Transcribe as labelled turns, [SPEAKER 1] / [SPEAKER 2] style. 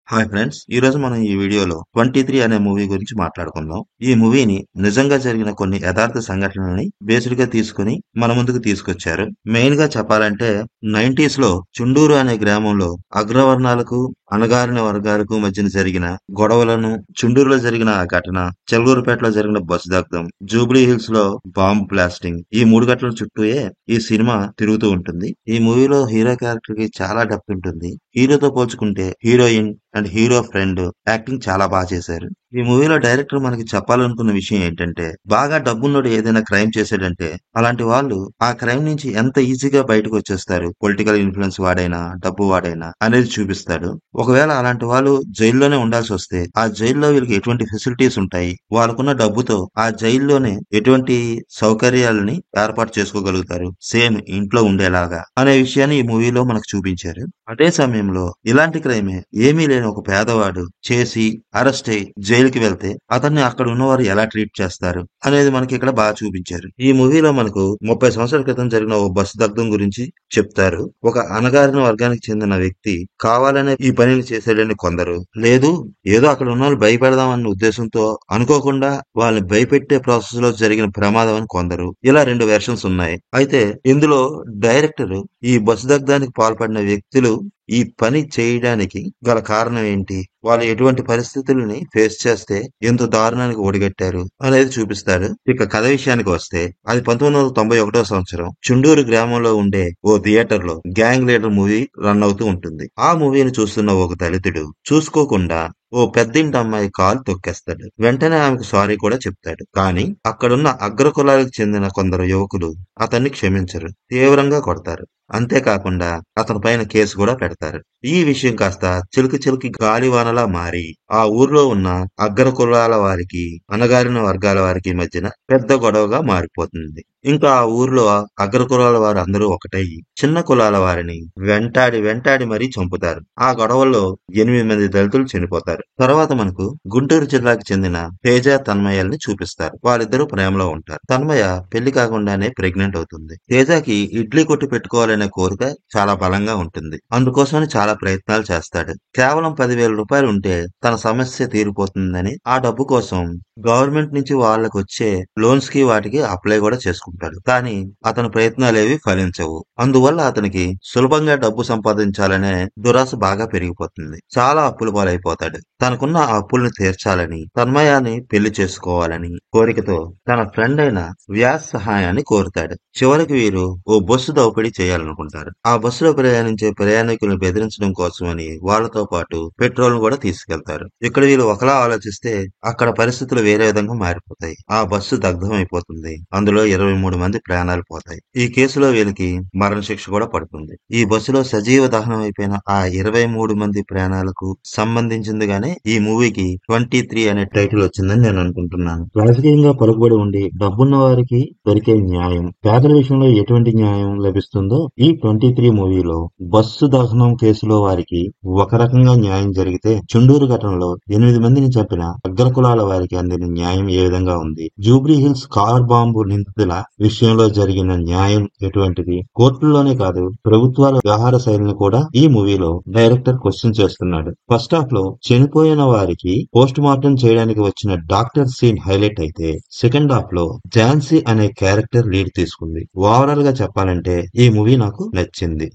[SPEAKER 1] Hi friends, ఈ రోజు మనం ఈ వీడియోలో 23 అనే మూవీ గురించి మాట్లాడుకుందాం. ఈ మూవీని నిజంగా జరిగిన కొన్ని యథార్థ సంఘటనల్ని బేస్డ్ గా తీసుకుని మన ముందుకు తీసుకొచ్చారు. మెయిన్ గా చెప్పాలంటే 90s లో చుండూరు అనే గ్రామంలో అగ్రవర్ణాలకు అణగారిన వర్గాలకు మధ్యన జరిగిన గొడవలను, చుండూరులో జరిగిన ఆ ఘటన, చెలగూరుపేటలో జరిగిన బస్సు దగ్ధం, జూబ్లీ హిల్స్ లో బాంబ్ బ్లాస్టింగ్, ఈ మూడు ఘటనల చుట్టూయే ఈ సినిమా తిరుగుతూ ఉంటుంది. ఈ మూవీలో హీరో క్యారెక్టర్ కి చాలా డెప్త్ ఉంటుంది. హీరోతో పోల్చుకుంటే heroine and hero friend acting చాలా బాగా చేశారు. ఈ మూవీలో డైరెక్టర్ మనకి చెప్పాలనుకున్న విషయం ఏంటంటే, బాగా డబ్బున్నోడు ఏదైనా క్రైమ్ చేశాడంటే అలాంటి వాళ్ళు ఆ క్రైమ్ నుంచి ఎంత ఈజీగా బయటకు వచ్చేస్తారు, పొలిటికల్ ఇన్ఫ్లుయెన్స్ వాడైనా డబ్బు వాడైనా అనేది చూపిస్తాడు. ఒకవేళ అలాంటి వాళ్ళు జైల్లోనే ఉండాల్సి వస్తే ఆ జైల్లో వీళ్ళకి ఎటువంటి ఫెసిలిటీస్ ఉంటాయి, వాళ్ళకున్న డబ్బుతో ఆ జైల్లోనే ఎటువంటి సౌకర్యాలని ఏర్పాటు చేసుకోగలుగుతారు, సేమ్ ఇంట్లో ఉండేలాగా అనే విషయాన్ని ఈ మూవీలో మనకు చూపించారు. అదే సమయంలో ఇలాంటి క్రైమే ఏమీ లేని ఒక పేదవాడు చేసి అరెస్ట్ అయి జైలుకి వెళ్తే అతన్ని అక్కడ ఉన్నవారు ఎలా ట్రీట్ చేస్తారు అనేది మనకి ఇక్కడ బాగా చూపించారు. ఈ మూవీలో మనకు 30 సంవత్సరాల క్రితం జరిగిన ఓ బస్సు దగ్ధం గురించి చెప్తారు. ఒక అణగారిన వర్గానికి చెందిన వ్యక్తి కావాలనే ఈ పనిని చేశాడని కొందరు, లేదు ఏదో అక్కడ ఉన్న వాళ్ళు భయపెడదామన్న ఉద్దేశంతో అనుకోకుండా వాళ్ళని భయపెట్టే ప్రాసెస్ లో జరిగిన ప్రమాదం అని కొందరు, ఇలా రెండు వెర్షన్స్ ఉన్నాయి. అయితే ఇందులో డైరెక్టర్ ఈ బస్సు దగ్ధానికి పాల్పడిన వ్యక్తులు ఈ పని చేయడానికి గల కారణం ఏంటి, వాళ్ళు ఎటువంటి పరిస్థితుల్ని ఫేస్ చేస్తే ఎంత దారుణానికి ఒడిగట్టారు అనేది చూపిస్తాడు. ఇక కథ విషయానికి వస్తే అది 1991 సంవత్సరం చుండూరు గ్రామంలో ఉండే ఓ థియేటర్ లో గ్యాంగ్ లీడర్ మూవీ రన్ అవుతూ ఉంటుంది. ఆ మూవీని చూస్తున్న ఒక దళితుడు చూసుకోకుండా ఓ పెద్దింటి అమ్మాయి కాలు తొక్కేస్తాడు. వెంటనే ఆమెకు సారీ కూడా చెప్తాడు. కానీ అక్కడున్న అగ్ర కులాలకు చెందిన కొందరు యువకులు అతన్ని క్షమించరు, తీవ్రంగా కొడతారు. అంతేకాకుండా అతని పైన కేసు కూడా పెడతారు. ఈ విషయం కాస్త చిలుకి చిలుకి గాలివానలా మారి ఆ ఊర్లో ఉన్న అగ్ర కులాల వారికి అణగారిన వర్గాల వారికి మధ్యన పెద్ద గొడవగా మారిపోతుంది. ఇంకా ఆ ఊర్లో అగ్ర కులాల వారు అందరూ ఒకటయ్యి చిన్న కులాల వారిని వెంటాడి వెంటాడి మరీ చంపుతారు. ఆ గొడవల్లో 8 మంది దళితులు చనిపోతారు. తర్వాత మనకు గుంటూరు జిల్లాకు చెందిన తేజ తన్మయల్ని చూపిస్తారు. వాళ్ళిద్దరూ ప్రేమలో ఉంటారు. తన్మయ పెళ్లి కాకుండానే ప్రెగ్నెంట్ అవుతుంది. తేజకి ఇడ్లీ కొట్టు పెట్టుకోవాలనే కోరిక చాలా బలంగా ఉంటుంది. అందుకోసమని చాలా ప్రయత్నాలు చేస్తాడు. కేవలం 10,000 రూపాయలు ఉంటే తన సమస్య తీరిపోతుందని ఆ డబ్బు కోసం గవర్నమెంట్ నుంచి వాళ్ళకు వచ్చే లోన్స్ కి వాటికి అప్లై కూడా చేసుకుంటాడు. కానీ అతని ప్రయత్నాలేవి ఫలించవు. అందువల్ల అతనికి సులభంగా డబ్బు సంపాదించాలనే దురాశ బాగా పెరిగిపోతుంది. చాలా అప్పుల పాలైపోతాడు. తనకున్న ఆ అప్పుల్ని తీర్చాలని, తన్మయాన్ని పెళ్లి చేసుకోవాలని కోరికతో తన ఫ్రెండ్ అయిన వ్యాస్ సహాయాన్ని కోరుతాడు. చివరికి వీరు ఓ బస్సు దోపిడీ చేయాలనుకుంటారు. ఆ బస్సులో ప్రయాణించే ప్రయాణికులను బెదిరించడం కోసమని వాళ్ళతో పాటు పెట్రోల్ కూడా తీసుకెళ్తారు. ఇక్కడ వీళ్ళు ఒకలా ఆలోచిస్తే అక్కడ పరిస్థితులు వేరే విధంగా మారిపోతాయి. ఆ బస్సు దగ్ధమైపోతుంది. అందులో 23 మంది ప్రాణాలు పోతాయి. ఈ కేసులో వీళ్ళకి మరణశిక్ష కూడా పడుతుంది. ఈ బస్సులో సజీవ దహనం అయిపోయిన ఆ 23 మంది ప్రాణాలకు సంబంధించిందిగానే ఈ మూవీకి 23 అనే టైటిల్ వచ్చిందని నేను అనుకుంటున్నాను. రాజకీయంగా పలుకుబడి ఉండి డబ్బున్న వారికి దొరికే న్యాయం, పేదల విషయంలో ఎటువంటి న్యాయం లభిస్తుందో ఈ 23 మూవీలో బస్సు దహనం కేసులో వారికి ఒక రకంగా న్యాయం జరిగితే, చుండూరు ఘటనలో 8 మందిని చంపిన అగ్ర కులాల వారికి అందిన న్యాయం ఏ విధంగా ఉంది, జూబ్లీ హిల్స్ కార్ బాంబు నిందితుల విషయంలో జరిగిన న్యాయం ఎటువంటిది, కోర్టుల్లోనే కాదు ప్రభుత్వాల వ్యవహార శైలిని కూడా ఈ మూవీలో డైరెక్టర్ క్వశ్చన్ చేస్తున్నాడు. ఫస్ట్ హాఫ్ లో చనిపోయిన వారికి పోస్ట్ మార్టం చేయడానికి వచ్చిన డాక్టర్ సీన్ హైలైట్ అయితే, సెకండ్ హాఫ్ లో ఝాన్సీ అనే క్యారెక్టర్ లీడ్ తీసుకుంది. ఓవరాల్ గా చెప్పాలంటే ఈ మూవీ నాకు నచ్చింది.